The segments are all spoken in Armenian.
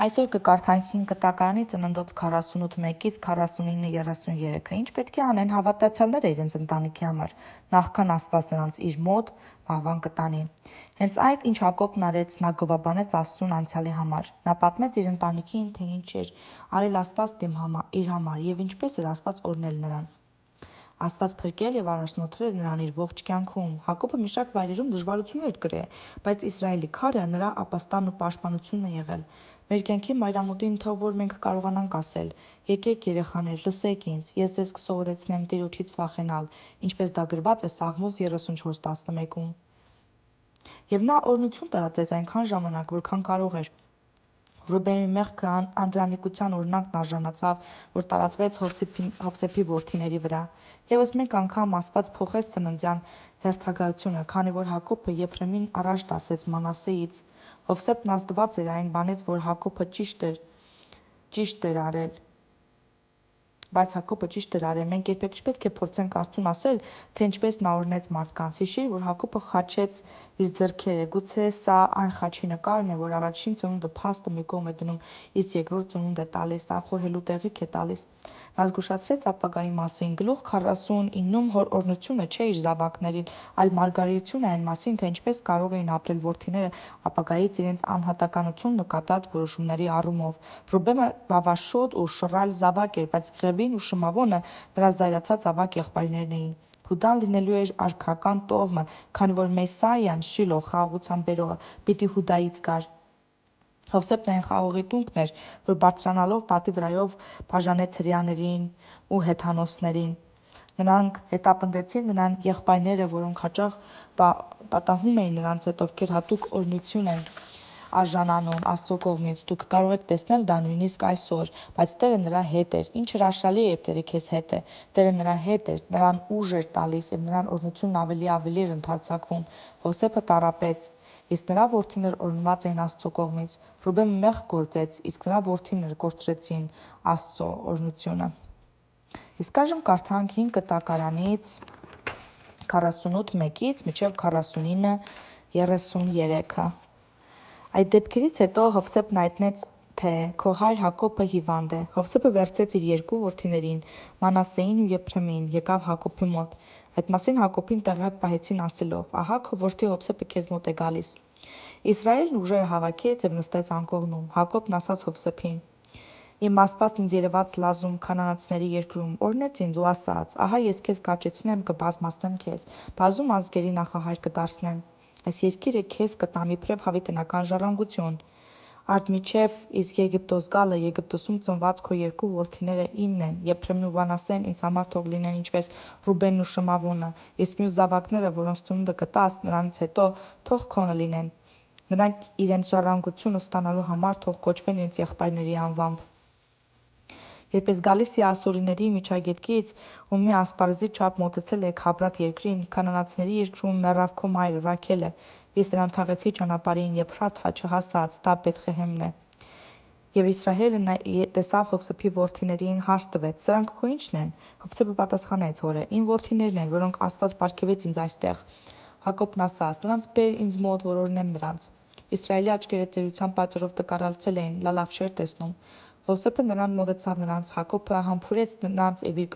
Այսօր կկարդանք 5 կտակարանի ծննդոց 48-ից 49-33-ը, ինչ պետք է անեն հավատացյալները իրենց ընտանիքի համար, նախքան Աստված նրանց իր մոտ մահվան կտանի։ Հենց այդ ինչ Հակոբն արեց, նա գովաբանեց Աստծուն անցյալի համար։ Նա պատմեց իր ընտանիքին, թե ինչ էր արել Աստված իր համար և ինչպես էր Աստված օրհնել նրան։ Աստված փրկել և առաջնորդել նրան իր ողջ կյանքում։ Հակոբը մի շարք վայրերում դժվարություններ կրել, բայց Իսրայելի քարը նրա ապաստանն ու պաշտպանությունն է եղել։ Մեր կյանքի մայրամուտին թող որ մենք կարողանանք ասել. «Եկեք երեխաներ, լսեք ինձ, ես ձեզ կսովորեցնեմ Տիրոջից վախենալ», ինչպես դա գրված է Սաղմոս 34:11-ում։ Եվ նա օրհնություն տարածեց այնքան ժամանակ, որքան կարող էր։ Ռուբենի մեղքը անդրանիկության օրինակն արժանացավ, որ տարածվեց Հովսեփի որդիների վրա։ Եվս մեկ անգամ Աստված փոխեց ծննդյան հերթագայությունը, քանի որ Հակոբը Եփրեմին առաջ դասեց Մանասեից։ Հովսեփն ազդված էր այն բանից, որ Հակոբը ճիշտ էր արել։ Մենք երբեք չպետք է փորձենք Աստծուն ասել, թե ինչպես նա օրհնեց մարդկանց։ Հիշիր, որ Հակոբը խաչեց իր ձեռքերը։ Գուցե սա այն խաչի նկարն է, որ առաջին ծնունդը փաստը մի կողմ է դնում, իսկ երկրորդ ծնունդ է տալիս, դա խորհելու տեղիք է տալիս։ Նա զգուշացրեց ապագայի մասին։ Գլուխ 49-ում հոր օրհնությունը չէ իր զավակներին, այլ մարգարեություն է այն մասին, թե ինչպես կարող էին ապրել որդիները ապագայից իրենց անհատականություն նկատած որոշումների առումով։ Ռուբենը վավաշոտ ու շռայլ զավակ էր, բայց Ղևին ու Շմավոնը նրա զայրացած ավագ եղբայրներն էին։ Հուդան լինելու էր արքայական տոհմը, քանի որ Մեսսիան, Շիլո, խաղաղության բերողը, պիտի Հուդայից գար։ Հովսեփն այն խաղողի տունկն էր, որ բարձրանալով պատի վրայով բաժանեց հրեաներին ու հեթանոսներին։ Նրանք հետապնդեցին նրան եղբայրները, որոնք հաճախ պատահում էին նրանց հետ, ովքեր հատուկ օրհնություն են արժանանում Աստծո կողմից։ Դուք կարող եք տեսնել դա նույնիսկ այսօր, բայց Տերը նրա հետ էր։ Ինչ հրաշալի է, երբ Տերը քեզ հետ է։ Տերը նրա հետ էր, նրան ուժ էր տալիս և նրան օրհնությունն ավելի էր ընդարձակվում։ Հովսեփը տառապեց, իսկ նրա որդիները օրհնված էին Աստծո կողմից։ Ռուբենը մեղք գործեց, իսկ նրա որդիները կորցրեցին Աստծո օրհնությունը։ Իսկ այժմ կարդանք 5 կտակարանից 48-1-ից մինչև 49-33-ը։ Այդ դեպքերից հետո Հովսեփն հայտնեց, թե քո հայր Հակոբը հիվանդ է։ Հովսեփը վերցրեց իր երկու որդիներին՝ Մանասեին ու Եփրեմին, եկավ Հակոբի մոտ։ Այդ մասին Հակոբին տեղյակ պահեցին ասելով. «Ահա քո որդի Հովսեփը քեզ մոտ է գալիս»։ Իսրայելն ուժերը հավաքեց և նստեց անկողնում։ Հակոբն ասաց Հովսեփին. «Իմ Աստվածն ինձ երևաց լազում Քանանացիների երկրում, օրհնեց ինձ ու ասաց. ահա ես քեզ կաճեցնեմ, կբազմացնեմ քեզ, բազում ազգերի նախահայր կդարձնեմ։ Այս երկիրը քեզ կտամ իբրև հավիտենական ժառանգություն։ Արդ մինչև իսկ Եգիպտոս գալը Եգիպտոսում ծնված քո երկու որդիները իմն են, Եփրեմն ու Մանասեն ինձ համար թող լինեն ինչպես Ռուբենն ու Շմավոնը, իսկ մյուս զավակները, որոնց ծնունդը կտաս, նրանից հետո թող քոնը լինեն։ Նրանք իրենց ժառանգությունը ստանալու համար թող կոչվեն իրենց եղբայրների անվամբ։ Երբ ես գալիս էի ասորիների միջագետքից ու մի ասպարեզի չափ մոտեցել էի Քաբրատ երկրին, Քանանացիների երկրում մեռավ քո մայրը Ռաքելը, ես նրան թաղեցի ճանապարհին, երբ Փրաթ հաճը հասած, դա Բեթղեհեմն է։ Եվ Իսրայելը տեսավ Հովսեփի որդիներին, հարց տվեց. «Սրանք քո ի՞նչն են»։ Հովսեփը պատասխանեց. «Հորե, իմ որդիներն են, որոնք Աստված պարգևեց ինձ այստեղ»։ Հակոբն ասաց. «Նրանց բեր ինձ մոտ, որ օրհնեմ նրանց»։ Իսրայելի աչքերը ծերության պատճառով տկարացել էին, լալավ չէր տեսնում։ Հովսեփը նրան մոտեցավ նրանց, Հակոբը համբուրեց նրանց և իր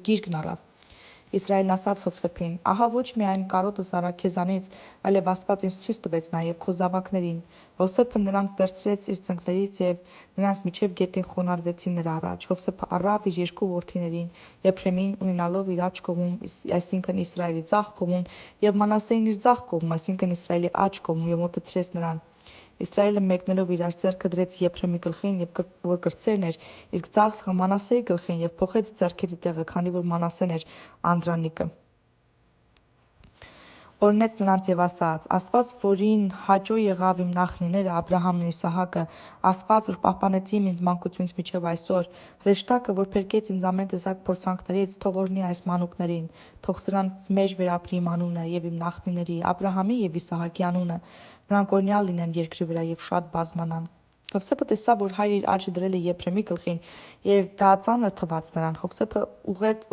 գիրկն առավ։ Իսրայելն ասաց Հովսեփին. «Ահա ոչ միայն կարոտս առա քեզանից, այլև Աստված ինձ ցույց տվեց նաև քո զավակներին»։ Հովսեփը նրան վերցրեց իր ծնկներից և նրանք մինչև գետին խոնարհվեցին նրա առաջ։ Հովսեփը առավ իր երկու որդիներին՝ Եփրեմին ունենալով իր աջ կողմում, այսինքն Իսրայելի ձախ կողմում, և Մանասեին իր ձախ կողմում, այսինքն Իսրայելի աջ կողմում, և մոտեցրեց նրան։ Իսրայելը մեկնելով իրար ձեռքը դրեց Եփրեմի գլխին, որ կրտսերն էր, իսկ ձախը Մանասեի գլխին, և փոխեց ձեռքերի տեղը, քանի որ Մանասեն էր անդրանիկը։ Օրհնեց նրանց և ասաց. «Աստված, որին հաճո եղավ իմ նախնիները Աբրահամն ու Իսահակը, Աստված, որ պահպանեց ինձ մանկությունից մինչև այսօր, հրեշտակը, որ փրկեց ինձ ամեն տեսակ փորձանքներից, թող օրհնի այս մանուկներին, թող սրանց մեջ վերապրի իմ անունը և իմ նախնիների Աբրահամի և Իսահակի անունը, նրանք օրհնյալ լինեն երկրի վրա և շատ բազմանան»։ Հովսեփը տեսավ, որ հայրը իր աջը դրել է Եփրեմի գլխին, և դա ծանր թվաց նրան։ Հովսեփը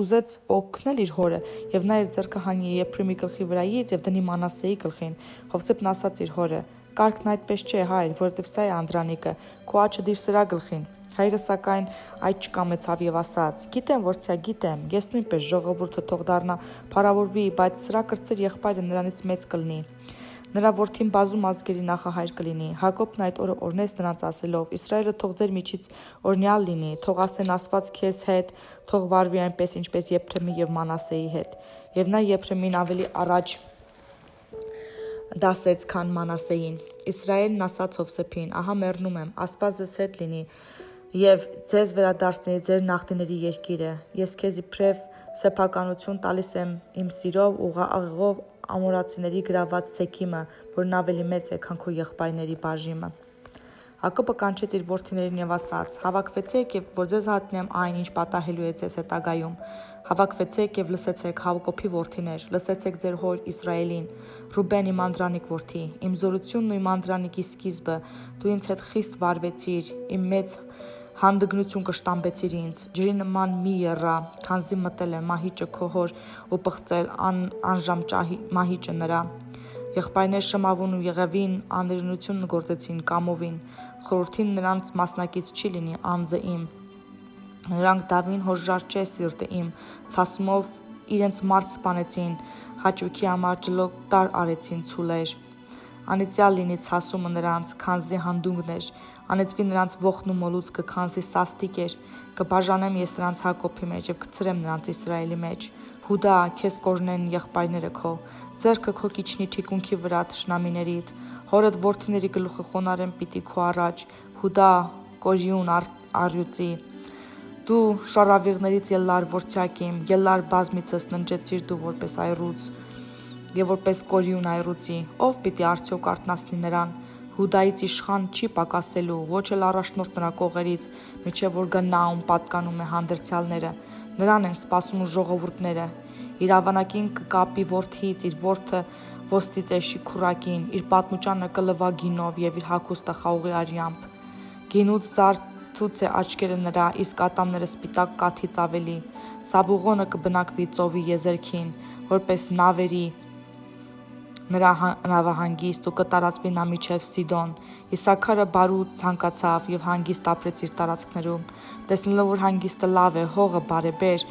ուզեց օգնել իր հորը, և նա իր ձեռքը հանի Եփրեմի գլխի վրայից և դնի Մանասեի գլխին։ Հովսեփն ասաց իր հորը. Կարգն այդպես չէ, հայր, որովհետև սա է Անդրանիկը, քո աչը դիր սրա գլխին։ Հայրը սակայն այդ չկամեցավ եւ ասաց. Գիտեմ, որդյա, գիտեմ, ես նույնպես ժողովուրդը թող դառնա փառավորվի, բայց սրա կրտսեր եղբայրը նրանից մեծ կլինի։ Նրա որդին բազում ազգերի նախահայր կլինի։ Հակոբն այդ օրը օրհնեց նրանց ասելով. Իսրայելը թող ձեր միջից օրհնյալ լինի, թող ասեն Աստված քեզ հետ, թող վարվի այնպես, ինչպես Եփրեմի եւ Մանասեի հետ։ Եվ նա Եփրեմին ավելի առաջ դասեց, քան Մանասեին։ Իսրայելն ասաց Հովսեփին. Ահա մեռնում եմ, Աստված ձեզ հետ լինի եւ ձեզ վերադարձնի ձեր նախնիների երկիրը։ Ես քեզ իբրև սեփականություն տալիս եմ իմ սիրով ուղղաղով ամորացիների գրաված Սեքիմը, որն ավելի մեծ է, քան քո եղբայրների բաժիմը։ Հակոբը կանչեց իր որդիներին եւ ասաց. Հավաքվեցեք եւ որ ձեզ հատնեմ այն, ինչ պատահելու է ձեզ հետագայում։ Հավաքվեցեք եւ լսեցեք Հակոբի որդիներ, լսեցեք ձեր հոր Իսրայելին, Ռուբեն իմ անդրանիկ որդի, իմ զորությունն ու իմ անդրանիկի սկիզբը, դու ինձ հետ խիստ վարվեցիր, իմ մեծ հանդգնություն կշտամբեցիր ինձ, ջրի նման մի եռա, քանզի մտել է մահիճը քո հոր ու պղծել անժամ մահիճը նրա։ Եղբայրներ Շմավուն ու Եղևին անիրունություն գործեցին կամովին, խորհրդին նրանց մասնակից չի լինի անձը իմ։ Նրանք Դավին հոժար չէ սիրտը իմ, ցասումով իրենց մարդ սպանեցին, հաճույքի համար ջլոտար արեցին ցուլեր։ Անիծյալ լինի ցասումը նրանց, քանզի հանդուգներ, անեծվի նրանց ողն ու մոլուցքը, քանզի սաստիկ էր, կբաժանեմ ես նրանց Հակոբի մեջ եւ կցրեմ նրանց Իսրայելի մեջ։ Հուդա, քեզ կորնեն եղբայրները քո, ձեռքը քո կիջնի թիկունքի վրա թշնամիներիդ, հորդ որդիների գլուխը խոնարհեմ պիտի քո առաջ, Հուդա, կորյուն առյուծի։ Դու շարավիղներից ելլար որդյակ իմ, ելլար բազմիցս ննջեցիր դու որպես այռուց եւ որպես կորյուն այռուծի, ով պիտի արդյոք արթնացնի նրան։ Հուդայից իշխան չի պակասելու, ոչ էլ առաջնորդ նրա կողերից, միջև որ գա նա, ում պատկանում է հանդերձյալները, նրան են սպասում ու ժողովուրդները։ Իր ավանակին կկապի որդից, իր որդը ոստիծեշի քուրակին, իր պատմուճանը կլվա գինով եւ իր հագուստը խաղողի արյամբ։ Գինուց զարթուց է աչքերը նրա, իսկ ատամները սպիտակ կաթից ավելի։ Սաբուղոնը կբնակվի ծովի եզերքին, որպես նավերի նրա նավահանգիստ ու կտարածվի նա միջև Սիդոն։ Իսաքարը բարու ցանկացավ եւ հանգիստ ապրեց իր տարածքներում։ Տեսնելով որ հանգիստը լավ է, հողը բարեբեր,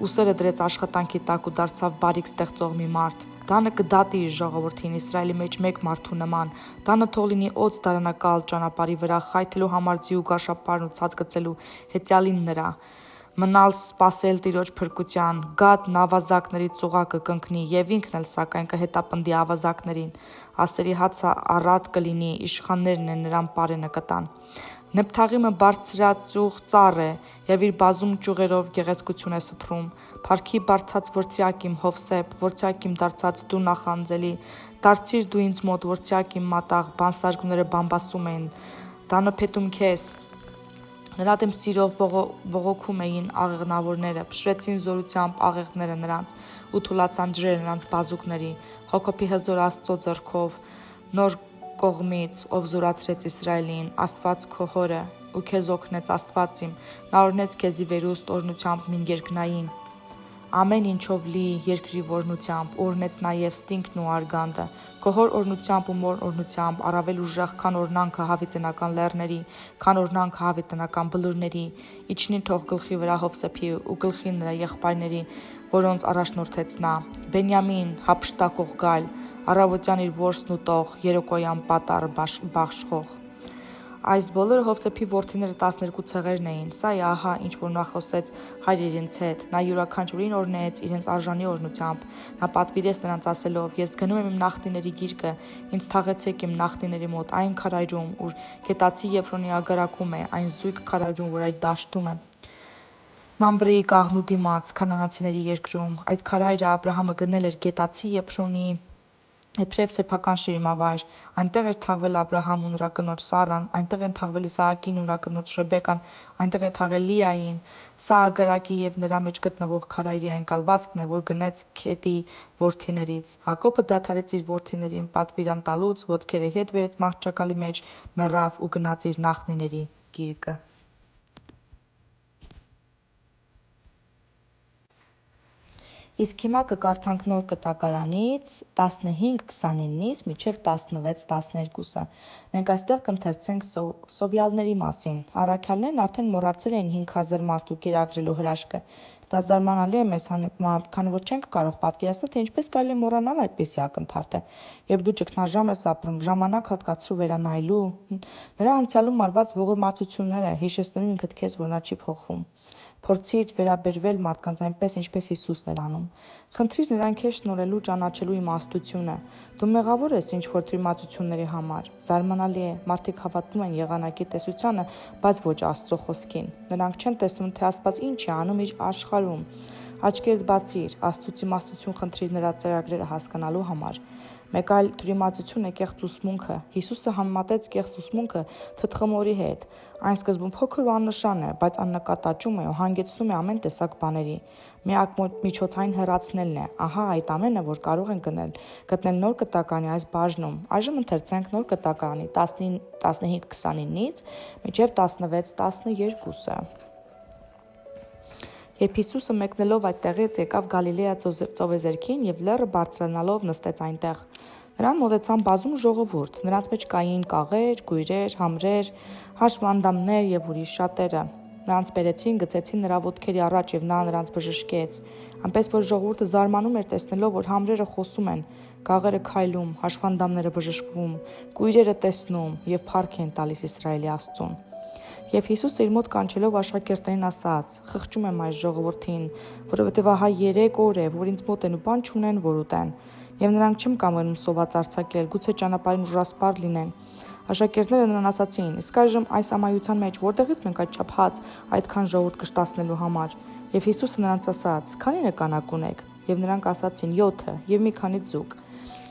ուսերը դրեց աշխատանքի տակ ու դարձավ բարիք ստեղծող մի մարդ։ Դանը կդատի իր ժողովրդին Իսրայելի մեջ մեկ մարդու նման։ Դանը թող լինի օծ դարանակալ ճանապարհի վրա խայթելու համար ձի ու գարշապարն ու ցած գցելու հեծյալին նրա։ Մնալ սպասել տիրոջ փրկության, Գադ նավազակների ծուղակը կընկնի եւ ինքն էլ սակայն կհետապնդի ավազակներին, ասերի հացը առատ կլինի, իշխաններն են նրան պարենը կտան։ Նփթաղիմը բարձրաճյուղ ծառ է եւ իր բազում ճյուղերով գեղեցկություն է սփռում։ Փարքի բարձած որդյակ իմ Հովսեփ, որդյակ իմ դարձած դու նախանձելի, դարձիր դու ինձ մոտ որդյակ իմ մատաղ, բանսարգուները բամբասում էին, դանոփետում քեզ։ Նրա դեմ սիրով բողոքում էին աղեղնավորները, փշրեցին զորությամբ աղեղները նրանց ու թուլացան ջրերը նրանց բազուկների, Հակոբի հզոր Աստծո ձեռքով, նոր կողմից, ով զորացրեց Իսրայելին, Աստված քո հորը ու քեզ օգնեց Աստված իմ, նա օրհնեց քեզի վերուստ օրհնությամբ մին երկնային, ամեն ինչով լի երկրի որնությամբ, օրհնեց նաև ստինքն ու արգանդը, քո հոր օրհնությամբ ու մոր օրհնությամբ առավել ուժեղ, քան օրհնանքը հավիտենական լեռների, քան օրհնանքը հավիտենական բլուրների, իջնի թող գլխի վրա Հովսեփի ու գլխին նրա եղբայրների, որոնց առաջնորդեց նա, Բենյամին, հափշտակող գալ, առավոտյան իր որսն ուտող, երեկոյան պատառ բաշխող։ Այս բոլորը Հովսեփի որդիները 12 ցեղերն էին, սա է ահա ինչ որ նա խոսեց հայր իրենց հետ, նա յուրաքանչյուրին օրհնեց իրենց արժանի օրհնությամբ, նա պատվիրեց նրանց ասելով. Ես գնում եմ իմ նախնիների գիրկը, ինձ թաղեցեք իմ նախնիների մոտ, այն քարայրում, ուր Գետացի Եփրոնի ագարակում է, այն զույգ քարայրում, որ այդ դաշտում է, Մամբրեի կաղնու դիմաց, քանանացիների երկրում, այդ քարայրը Աբրահամը գնել էր Գետացի Եփրոնի Եփրև սեփական շիրիմավայր, այնտեղ էր թաղվել Աբրահամն ու նրա կնոջ Սառան, այնտեղ են թաղվել Իսահակին ու նրա կնոջ Ռեբեկան, այնտեղ է թաղել Լիային, սա ագարակի եւ նրա մեջ գտնվող քարայրի այն կալվածքն է, որ գնեց Քետի որդիներից։ Հակոբը դադարեց իր որդիներին պատվիրան տալուց, ոտքերը հետ վերեց մահճակալի մեջ, մեռավ ու գնաց իր նախնիների գիրկը։ Իսկ հիմա կկարդանք նոր կտակարանից 15:29-ից մինչև 16:12-ը։ Մենք այստեղ կընթերցենք սովյալների մասին։ Առաքյալներն արդեն մոռացել էին 5000 մարդու կերակրելու հրաշքը։ Դա զարմանալի է մեզ համար, քանի որ չենք կարող պատկերացնել, թե ինչպես կարելի է մոռանալ այդպիսի ակնթարթը։ Երբ դու ճգնաժամ ես ապրում, ժամանակ հատկացրու վերանայելու նրա անցյալում արված ողորմածությունները, հիշեցնելու ինքդ քեզ, որ նա չի փոխվում։ Փորձիր վերաբերվել մարդկանց այնպես, ինչպես Հիսուսն էր անում։ Խնդրիր նրան քեզ շնորհելու ճանաչելու իմաստությունը։ Դու մեղավոր ես ինչ-որ թյուրիմացությունների համար։ Զարմանալի է, մարդիկ հավատում են եղանակի տեսությանը, բայց ոչ Աստծո խոսքին։ Նրանք չեն տեսնում, թե Աստված ինչ է անում իր աշխարհում։ Աչքերդ բացիր, Աստծուց իմաստություն խնդրիր նրա ծրագրերը հասկանալու համար։ Մեկ այլ թյուրիմացություն է կեղծ ուսմունքը։ Հիսուսը համեմատեց կեղծ ուսմունքը թթխմորի հետ։ Այն սկզբում փոքր ու աննշան է, բայց աննկատաճում է ու հանգեցնում է ամեն տեսակ բաների։ Միակ միջոցային հեռացնելն է։ Ահա այդ ամենը, որ կարող են գտնել նոր կտակարանի այս բաժնում։ Այժմ ընթերցենք նոր կտակարանի 15:29-ից մինչև 16:12-ը։ Երբ Հիսուսը մեկնելով այդ տեղից եկավ Գալիլեա ծովեզերքին և լեռը բարձրանալով նստեց այնտեղ։ Նրան մոտեցան բազում ժողովուրդ, նրանց մեջ կային կաղեր, կույրեր, համրեր, հաշմանդամներ և ուրիշ շատերը։ Նրանց բերեցին, գցեցին նրա ոտքերի առաջ և նա նրանց բժշկեց։ Այնպես որ ժողովուրդը զարմանում էր տեսնելով, որ համրերը խոսում են, կաղերը քայլում, հաշվանդամները բժշկվում, կույրերը տեսնում և փառք են տալիս Իսրայելի Աստծուն։ Եվ Հիսուսը իր մոտ կանչելով աշակերտներին ասաց. «Խղճում եմ այս ժողովրդին, որովհետև ահա 3 օր է, որ ինձ մոտ են ու բան չունեն, որ ուտեն։ Եվ նրանք չեմ կամենում սոված արձակել, գուցե ճանապարհին ուժասպառ լինեն»։ Աշակերտները նրան ասացին. «Իսկ այժմ այս ամայության մեջ որտեղից մենք այդչափ հաց այդքան ժողովուրդ կշտացնելու համար»։ Եվ Հիսուսը նրանց ասաց. «Քանի՞ նկանակ ունեք»։ Եվ նրանք ասացին. 7 և մի քանի ձուկ։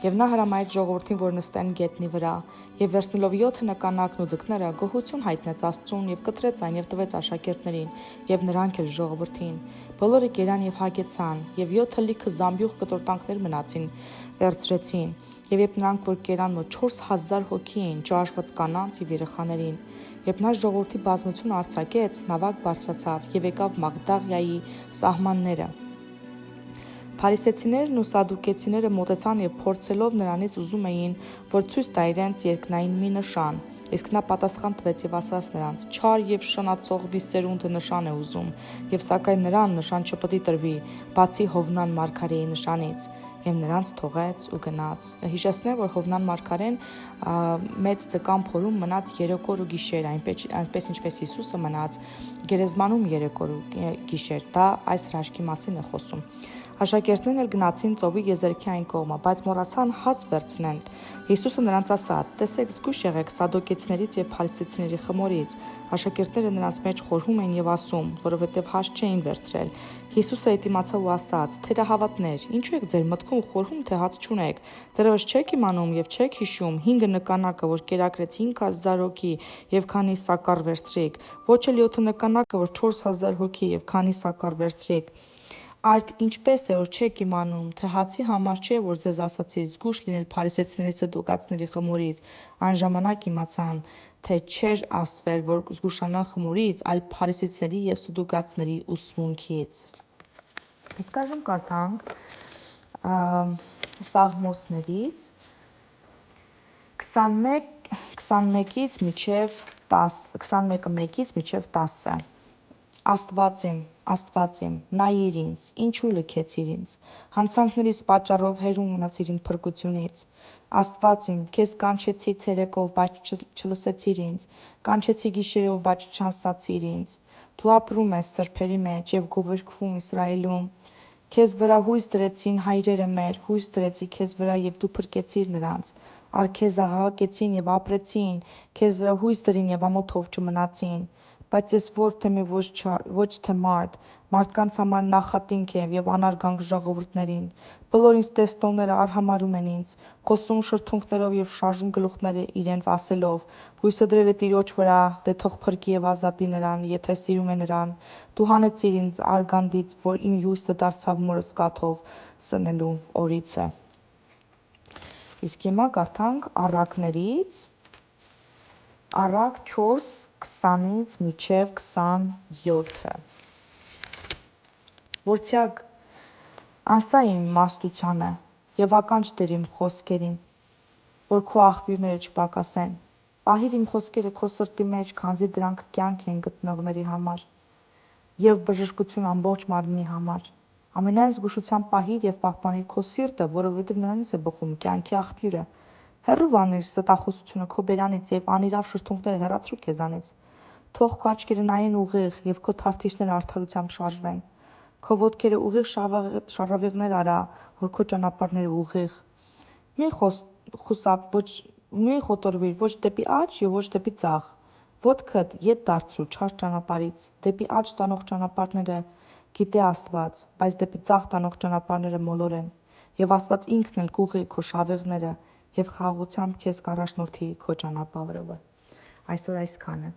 Եվ նա հրամայեց ժողովրդին, որ նստեն գետնի վրա։ Եվ վերցնելով 7 նկանակն ու ձկները, գոհություն հայտնեց Աստծուն և կտրեց այն և տվեց աշակերտներին, և նրանք էլ ժողովրդին։ Բոլորը կերան և հագեցան, և 7 լիքը զամբյուղ կտորտանքներ մնացին, վերցրեցին։ Եվ երբ նրանք որ կերան, մոտ 4000 հոգի էին, չհաշված կանանց և երեխաներին։ Երբ նա ժողովրդի բազմությունը արձակեց, նավակ բարձրացավ և եկավ Մաղդաղայի սահմանները։ Փարիսեցիներն ու սադուկեցիները մոտեցան և փորձելով նրանից ուզում էին, որ ցույց տա իրենց երկնային մի նշան։ Իսկ նա պատասխան տվեց և ասաց նրանց. «Չար և շնացող մի սերունդը նշան է ուզում, և սակայն նրան նշան չպիտի տրվի, բացի Հովնան մարգարեի նշանից»։ Եվ նրանց թողեց ու գնաց։ Հիշեցնեմ, որ Հովնան մարգարեն մեծ ձկան փորում մնաց 3 օր ու գիշեր, այնպես ինչպես Հիսուսը մնաց գերեզմանում 3 օր ու գիշեր։ Դա այս հրաշքի մասին է խոսում։ Աշակերտներն էլ գնացին ծովի եզերքի այն կողմը, բայց մոռացան հաց վերցնել։ Հիսուսը նրանց ասաց. «Տեսեք, զգույշ եղեք սադուկեցիներից և փարիսեցիների խմորից»։ Աշակերտները նրանց մեջ խորհում էին և ասում, որովհետև հաց չէին վերցրել։ Հիսուսը հետ իմացավ ու ասաց. «Թերահավատներ, ինչու եք ձեր մտքում խորհում, թե հաց չունեք։ Դեռևս չեք իմանում և չեք հիշում 5 նկանակը, որ կերակրեց 5000 հոգի և քանի սակար վերցրիք, ոչ էլ 7 նկանակը, որ 4000 հոգի և քանի սակար վերցրիք։ Արդ ինչպես է, որ չեք իմանում, թե հացի համար չէ, որ ձեզ ասացի զգույշ լինել փարիսեցիների սադուկացիների խմորից։ Այն ժամանակ իմացան, թե չէր ասվել, որ զգուշանան խմորից, այլ փարիսեցիների և սադուկացիների ուսմունքից»։ Իսկ այժմ կարդանք Սաղմոսներից 21-ից մինչև 10։ Աստված իմ, նայիր ինձ, ինչու լքեցիր ինձ, հանցանքներիս պատճառով հեռու մնացիր իմ փրկությունից։ Աստված իմ, քեզ կանչեցի ցերեկով, բայց չլսեցիր ինձ, կանչեցի գիշերով, բայց չանսացիր ինձ։ Դու ապրում ես սրբերի մեջ և գովերգվում Իսրայելում։ Քեզ վրա հույս դրեցին հայրերը մեր, հույս դրեցի քեզ վրա և դու փրկեցիր նրանց։ Առ քեզ աղաղակեցին և ապրեցին, քեզ վրա հույս դրին և ամոթով չմնացին։ Բայց ես որդի եմ և ոչ թե մարդ, մարդկանց համար նախատինք եմ և անարգանք ժողովուրդներին։ Բոլոր ինձ տեսնողները արհամարհում են ինձ, խոսում շրթունքներով և շարժում գլուխները իրենց ասելով. «Հույսը դրել է Տիրոջ վրա, դե թող փրկի և ազատի նրան, եթե սիրում է նրան»։ Դու հանեցիր ինձ արգանդից, որ իմ հույսը դարձավ մորս կաթով սնելու օրիցը։ Իսկ հիմա կարդանք Առակներից Առակ 4:20-ից մինչև 27։ Որցյակ Ասա իմ իմաստությանը և ականջ դեր իմ խոսքերին, որ քո աղբյուրները չպակասեն, պահիր իմ խոսքերը քո սրտի մեջ, քանզի դրանք կյանք են գտնողների համար և բժշկություն ամբողջ մարմնի համար, ամենայն զգուշությամբ պահիր և պահպանիր քո սիրտը, որովհետև նրանից է բխում կյանքի աղբյուրը, հեռու վանիր ստախոսությունը քո բերանից և անիրավ շրթունքները հեռացրու քեզանից, թող քո աչքերը նայեն ուղիղ և քո թարթիչները արդարությամբ շարժվեն, քո ոտքերը ուղիղ շառավիղներ արա, որ քո ճանապարհները ուղիղ, մի խոտորվիր ոչ դեպի աջ և ոչ դեպի ձախ, ոտքդ ետ դարձրու չար ճանապարհից, դեպի աջ տանող ճանապարհները գիտե Աստված, բայց դեպի ձախ տանող ճանապարհները մոլոր են, և Աստված ինքն էլ կուղղի քո շավիղները և խաղաղությամբ քեզ կառաջնորդի քո ճանապարհով։ Այսօր այսքանը։